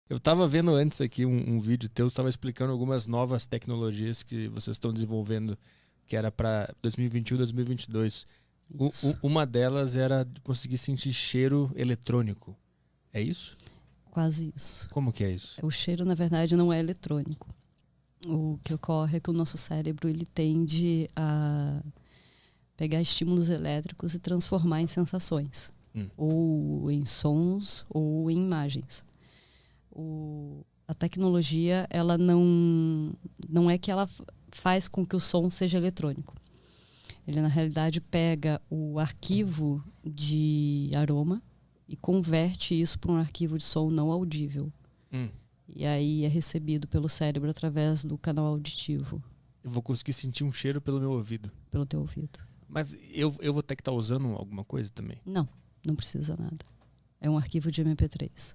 Eu estava vendo antes aqui um vídeo teu, estava explicando algumas novas tecnologias que vocês estão desenvolvendo, que era para 2021, 2022. Uma delas era conseguir sentir cheiro eletrônico. É isso? Quase isso. Como que é isso? O cheiro, na verdade, não é eletrônico. O que ocorre é que o nosso cérebro ele tende a pegar estímulos elétricos e transformar em sensações. Ou em sons, ou em imagens. A tecnologia, ela não é que ela faz com que o som seja eletrônico. Ele, na realidade, pega o arquivo de aroma e converte isso para um arquivo de som não audível. E aí é recebido pelo cérebro através do canal auditivo. Eu vou conseguir sentir um cheiro pelo meu ouvido. Pelo teu ouvido. Mas eu vou ter que estar usando alguma coisa também? Não precisa nada. É um arquivo de MP3.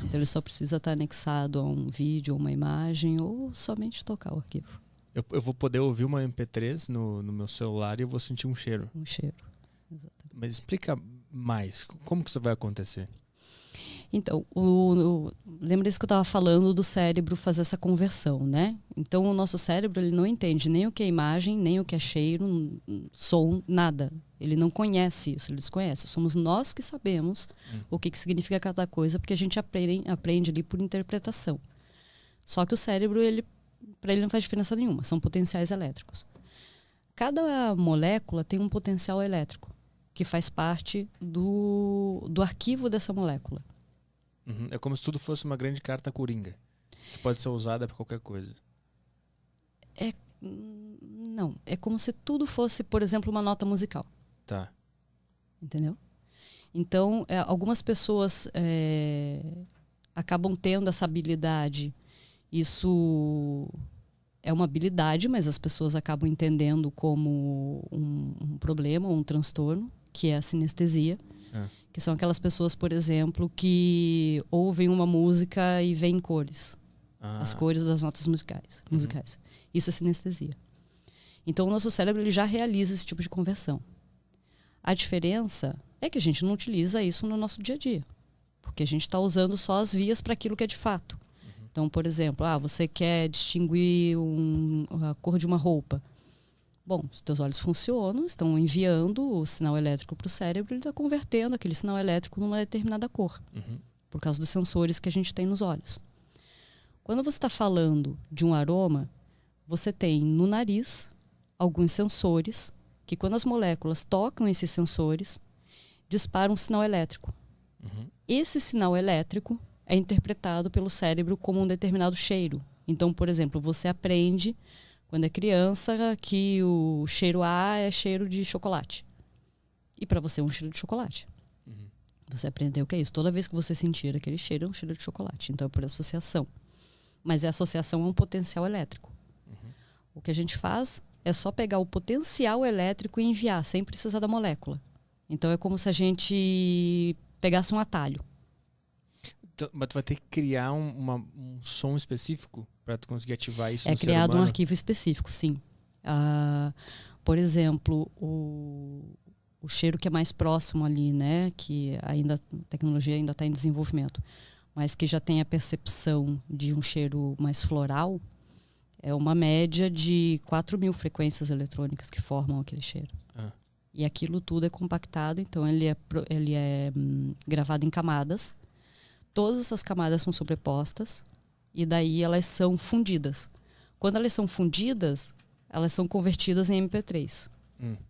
Então ele só precisa estar anexado a um vídeo ou uma imagem ou somente tocar o arquivo. Eu vou poder ouvir uma MP3 no meu celular e eu vou sentir um cheiro. Um cheiro, exatamente. Mas explica mais, como que isso vai acontecer? Então, lembra isso que eu estava falando do cérebro fazer essa conversão, né? Então o nosso cérebro ele não entende nem o que é imagem, nem o que é cheiro, som, nada. Ele não conhece isso, ele desconhece. Somos nós que sabemos o que significa cada coisa, porque a gente aprende ali por interpretação. Só que o cérebro, para ele não faz diferença nenhuma, são potenciais elétricos. Cada molécula tem um potencial elétrico, que faz parte do arquivo dessa molécula. É como se tudo fosse uma grande carta coringa, que pode ser usada para qualquer coisa. Não, é como se tudo fosse, por exemplo, uma nota musical. Tá. Entendeu? Então, algumas pessoas acabam tendo essa habilidade. Isso é uma habilidade, mas as pessoas acabam entendendo como um problema ou um transtorno, que é a sinestesia. Que são aquelas pessoas, por exemplo, que ouvem uma música e veem cores. As cores das notas musicais. Isso é sinestesia. Então, o nosso cérebro ele já realiza esse tipo de conversão. A diferença é que a gente não utiliza isso no nosso dia a dia. Porque a gente está usando só as vias para aquilo que é de fato. Então, por exemplo, você quer distinguir a cor de uma roupa. Bom, os teus olhos funcionam, estão enviando o sinal elétrico para o cérebro, ele está convertendo aquele sinal elétrico numa determinada cor. Por causa dos sensores que a gente tem nos olhos. Quando você está falando de um aroma, você tem no nariz alguns sensores que quando as moléculas tocam esses sensores, disparam um sinal elétrico. Esse sinal elétrico é interpretado pelo cérebro como um determinado cheiro. Então, por exemplo, você aprende, quando é criança, que o cheiro A é cheiro de chocolate. E para você é um cheiro de chocolate. Você aprendeu o que é isso. Toda vez que você sentir aquele cheiro, é um cheiro de chocolate. Então é por associação. Mas a associação é um potencial elétrico. O que a gente faz é só pegar o potencial elétrico e enviar, sem precisar da molécula. Então é como se a gente pegasse um atalho. Então, mas tu vai ter que criar um som específico para tu conseguir ativar isso no ser criado humano? Um arquivo específico, sim. Por exemplo, o cheiro que é mais próximo ali, né, que a tecnologia ainda está em desenvolvimento, mas que já tem a percepção de um cheiro mais floral, é uma média de 4.000 frequências eletrônicas que formam aquele cheiro. E aquilo tudo é compactado, então ele é gravado em camadas. Todas essas camadas são sobrepostas e daí elas são fundidas. Quando elas são fundidas, elas são convertidas em MP3.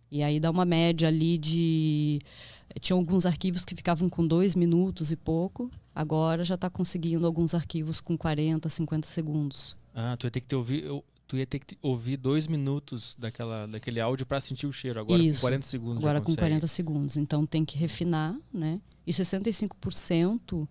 E aí dá uma média ali de... Tinha alguns arquivos que ficavam com 2 minutos e pouco. Agora já está conseguindo alguns arquivos com 40, 50 segundos. Tu ia ter que ouvir 2 minutos daquele áudio para sentir o cheiro. Agora com 40 segundos agora já com 40 segundos. Então tem que refinar, né? E 65%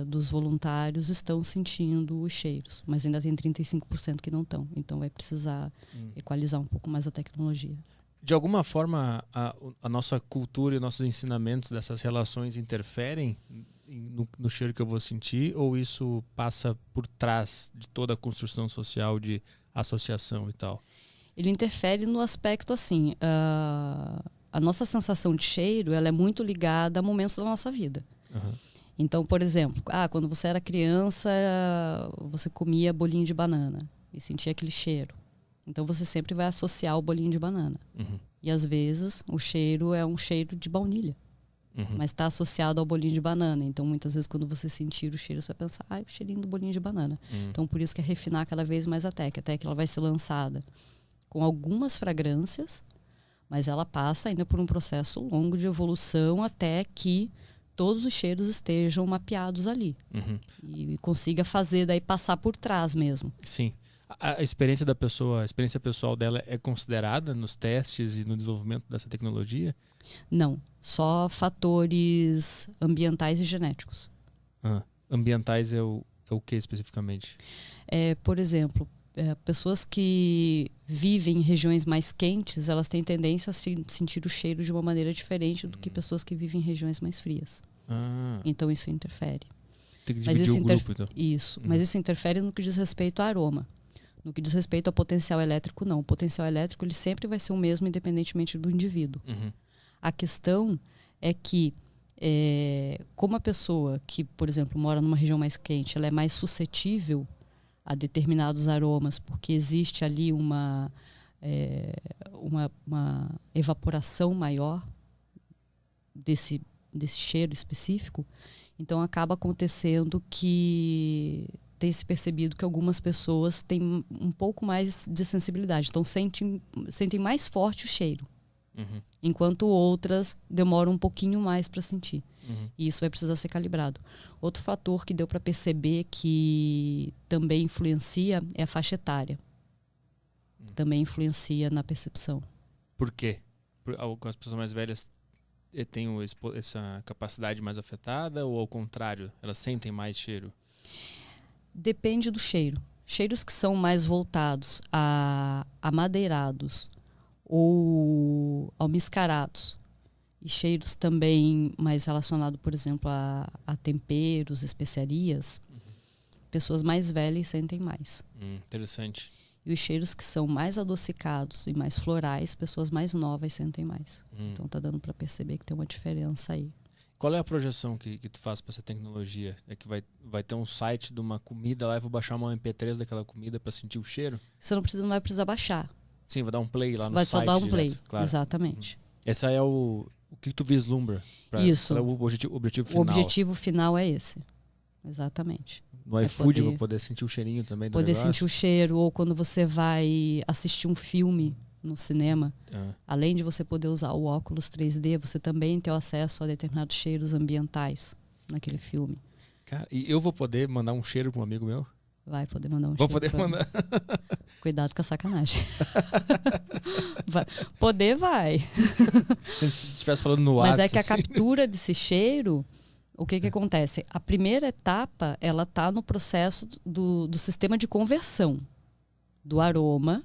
dos voluntários estão sentindo os cheiros. Mas ainda tem 35% que não estão. Então vai precisar equalizar um pouco mais a tecnologia. De alguma forma, a nossa cultura e nossos ensinamentos dessas relações interferem no cheiro que eu vou sentir, ou isso passa por trás de toda a construção social de associação e tal? Ele interfere no aspecto assim, a nossa sensação de cheiro ela é muito ligada a momentos da nossa vida. Então, por exemplo, quando você era criança, você comia bolinho de banana e sentia aquele cheiro. Então, você sempre vai associar o bolinho de banana. Uhum. E, às vezes, o cheiro é um cheiro de baunilha. Mas está associado ao bolinho de banana. Então, muitas vezes, quando você sentir o cheiro, você vai pensar, o cheirinho do bolinho de banana. Então, por isso que é refinar cada vez mais a técnica. Até que ela vai ser lançada com algumas fragrâncias, mas ela passa ainda por um processo longo de evolução até que todos os cheiros estejam mapeados ali. E consiga fazer, daí passar por trás mesmo. Sim. A experiência da pessoa, a experiência pessoal dela é considerada nos testes e no desenvolvimento dessa tecnologia? Não. Só fatores ambientais e genéticos. Ambientais é o que especificamente? Por exemplo, pessoas que vivem em regiões mais quentes, elas têm tendência a sentir o cheiro de uma maneira diferente do que pessoas que vivem em regiões mais frias. Então isso interfere. Tem que dividir o grupo, então. Isso. Mas isso interfere no que diz respeito ao aroma. No que diz respeito ao potencial elétrico, não. O potencial elétrico ele sempre vai ser o mesmo, independentemente do indivíduo. A questão é que, como a pessoa que, por exemplo, mora numa região mais quente, ela é mais suscetível a determinados aromas, porque existe ali uma evaporação maior desse cheiro específico, então acaba acontecendo que tem se percebido que algumas pessoas têm um pouco mais de sensibilidade, então sentem mais forte o cheiro. Enquanto outras demoram um pouquinho mais para sentir. E isso vai precisar ser calibrado. Outro fator que deu para perceber que também influencia é a faixa etária. Também influencia na percepção. Por quê? As pessoas mais velhas têm essa capacidade mais afetada ou ao contrário, elas sentem mais cheiro? Depende do cheiro. Cheiros que são mais voltados a amadeirados ou almiscarados e cheiros também mais relacionados, por exemplo, a temperos, especiarias, pessoas mais velhas sentem mais. Interessante. E os cheiros que são mais adocicados e mais florais, pessoas mais novas sentem mais. Então tá dando para perceber que tem uma diferença aí. Qual é a projeção que tu faz para essa tecnologia? É que vai ter um site de uma comida lá e vou baixar uma MP3 daquela comida para sentir o cheiro? Você não vai precisar baixar. Sim, vai dar um play lá no vai site. Vai só dar um play, claro. Exatamente. Esse aí é o que tu vislumbra? Isso. Qual é o objetivo final? O objetivo final é esse. Exatamente. No iFood vou poder sentir o cheirinho também do negócio? Sentir o cheiro, ou quando você vai assistir um filme no cinema, além de você poder usar o óculos 3D, você também tem acesso a determinados cheiros ambientais naquele filme. Cara, e eu vou poder mandar um cheiro para um amigo meu? Vai poder mandar um Vou cheiro. Vou poder mandar. Cuidado com a sacanagem. Poder vai. Se estivesse falando no WhatsApp. Mas é que a captura desse cheiro, o que acontece? A primeira etapa, ela está no processo do sistema de conversão do aroma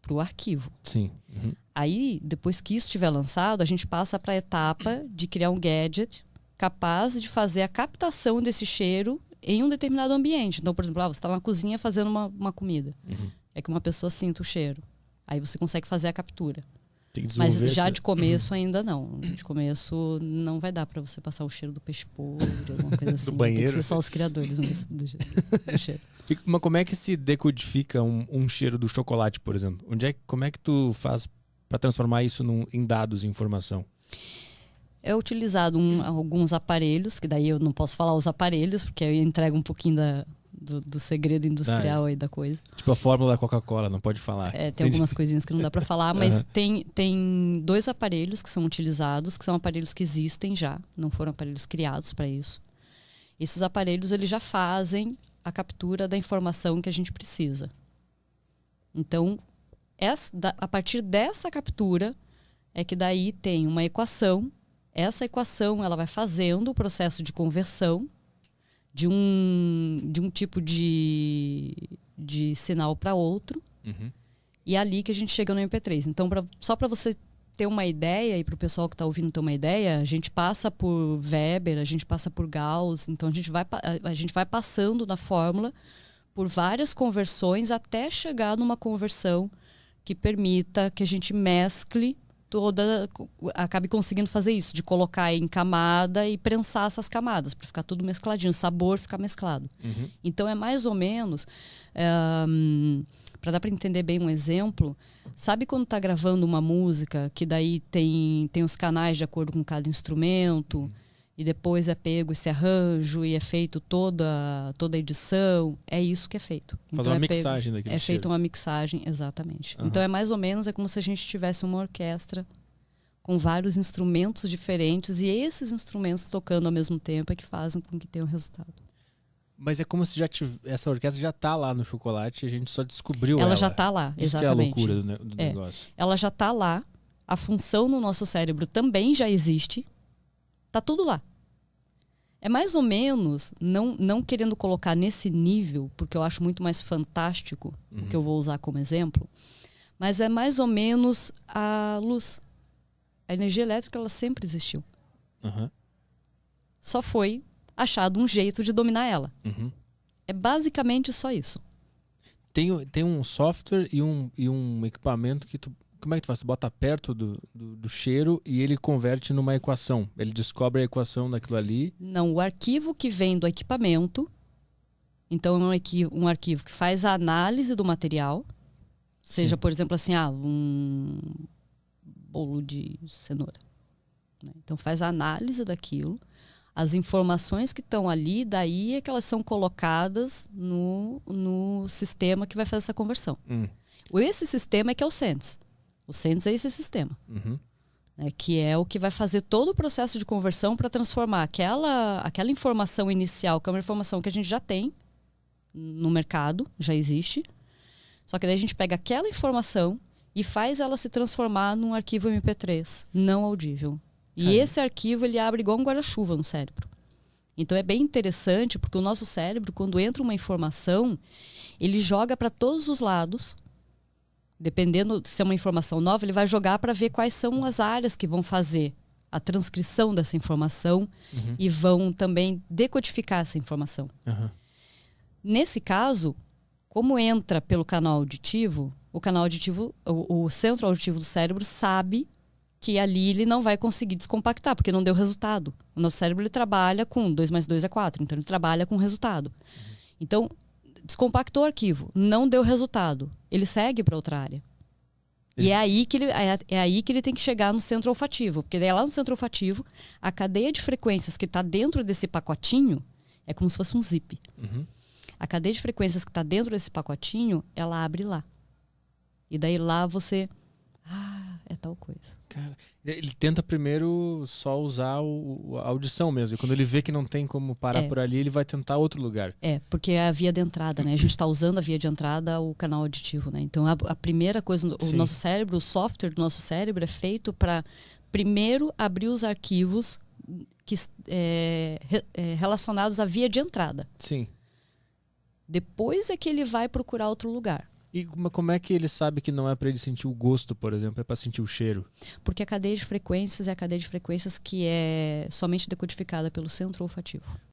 para o arquivo. Sim. Aí, depois que isso estiver lançado, a gente passa para a etapa de criar um gadget capaz de fazer a captação desse cheiro em um determinado ambiente. Então, por exemplo, você está na cozinha fazendo uma comida. É que uma pessoa sinta o cheiro. Aí você consegue fazer a captura. Mas já de começo ainda não. De começo não vai dar para você passar o cheiro do peixe podre, alguma coisa assim. Do banheiro. Tem que ser só os criadores mesmo do cheiro. Mas como é que se decodifica um cheiro do chocolate, por exemplo? Como é que tu faz para transformar isso em dados, em informação? É utilizado alguns aparelhos, que daí eu não posso falar os aparelhos, porque eu entrego um pouquinho do segredo industrial aí da coisa. Tipo a fórmula da Coca-Cola, não pode falar. Tem algumas coisinhas que não dá para falar, mas tem 2 aparelhos que são utilizados, que são aparelhos que existem já, não foram aparelhos criados para isso. Esses aparelhos eles já fazem a captura da informação que a gente precisa. Então, a partir dessa captura é que daí tem uma equação. Essa equação ela vai fazendo o processo de conversão de um tipo de sinal para outro. E é ali que a gente chega no MP3. Então, só para você ter uma ideia, e para o pessoal que está ouvindo ter uma ideia, a gente passa por Weber, a gente passa por Gauss. Então, a gente vai passando na fórmula por várias conversões até chegar numa conversão que permita que a gente mescle acabe conseguindo fazer isso, de colocar em camada e prensar essas camadas, para ficar tudo mescladinho, o sabor ficar mesclado. Uhum. Então é mais ou menos, para dar para entender bem um exemplo, sabe quando tá gravando uma música que daí tem os canais de acordo com cada instrumento, e depois é pego esse arranjo e é feito toda a edição? É isso que é feito. Faz então uma mixagem daquele É feita uma mixagem, exatamente. Uhum. Então é mais ou menos como se a gente tivesse uma orquestra com vários instrumentos diferentes, e esses instrumentos tocando ao mesmo tempo é que fazem com que tenha um resultado. Mas é como se essa orquestra já tá lá no Chocolate e a gente só descobriu ela. Ela já tá lá, Isso exatamente. que é a loucura do negócio. Ela já tá lá, a função no nosso cérebro também já existe, tá tudo lá. É mais ou menos, não querendo colocar nesse nível, porque eu acho muito mais fantástico o que eu vou usar como exemplo, mas é mais ou menos a luz. A energia elétrica, ela sempre existiu. Uhum. Só foi achado um jeito de dominar ela. Uhum. É basicamente só isso. Tem um software e um equipamento que como é que tu faz? Tu bota perto do cheiro e ele converte numa equação. Ele descobre a equação daquilo ali. Não, o arquivo que vem do equipamento, então é um arquivo que faz a análise do material, seja, por exemplo, assim, um bolo de cenoura. Né? Então faz a análise daquilo, as informações que estão ali, daí é que elas são colocadas no sistema que vai fazer essa conversão. Esse sistema é que é o Sense. O Sense é esse sistema, né, que é o que vai fazer todo o processo de conversão para transformar aquela informação inicial, que é uma informação que a gente já tem no mercado, já existe, só que daí a gente pega aquela informação e faz ela se transformar num arquivo MP3 não audível. E esse arquivo, ele abre igual um guarda-chuva no cérebro. Então é bem interessante, porque o nosso cérebro, quando entra uma informação, ele joga para todos os lados. Dependendo se é uma informação nova, ele vai jogar para ver quais são as áreas que vão fazer a transcrição dessa informação e vão também decodificar essa informação. Nesse caso, como entra pelo canal auditivo, o centro auditivo do cérebro sabe que ali ele não vai conseguir descompactar, porque não deu resultado. O nosso cérebro, ele trabalha com 2 mais 2 é 4, então ele trabalha com resultado. Então, descompactou o arquivo, não deu resultado, ele segue para outra área. E é aí que ele tem que chegar no centro olfativo, porque daí lá no centro olfativo, a cadeia de frequências que está dentro desse pacotinho é como se fosse um zip. A cadeia de frequências que está dentro desse pacotinho, ela abre lá. E daí lá você... é tal coisa. Cara, ele tenta primeiro só usar a audição mesmo. E quando ele vê que não tem como parar por ali, ele vai tentar outro lugar. Porque é a via de entrada, né? A gente está usando a via de entrada, o canal auditivo, né? Então a primeira coisa, o nosso cérebro, o software do nosso cérebro é feito para primeiro abrir os arquivos relacionados à via de entrada. Sim. Depois é que ele vai procurar outro lugar. E como é que ele sabe que não é para ele sentir o gosto, por exemplo, é para sentir o cheiro? Porque a cadeia de frequências é a cadeia de frequências que é somente decodificada pelo centro olfativo.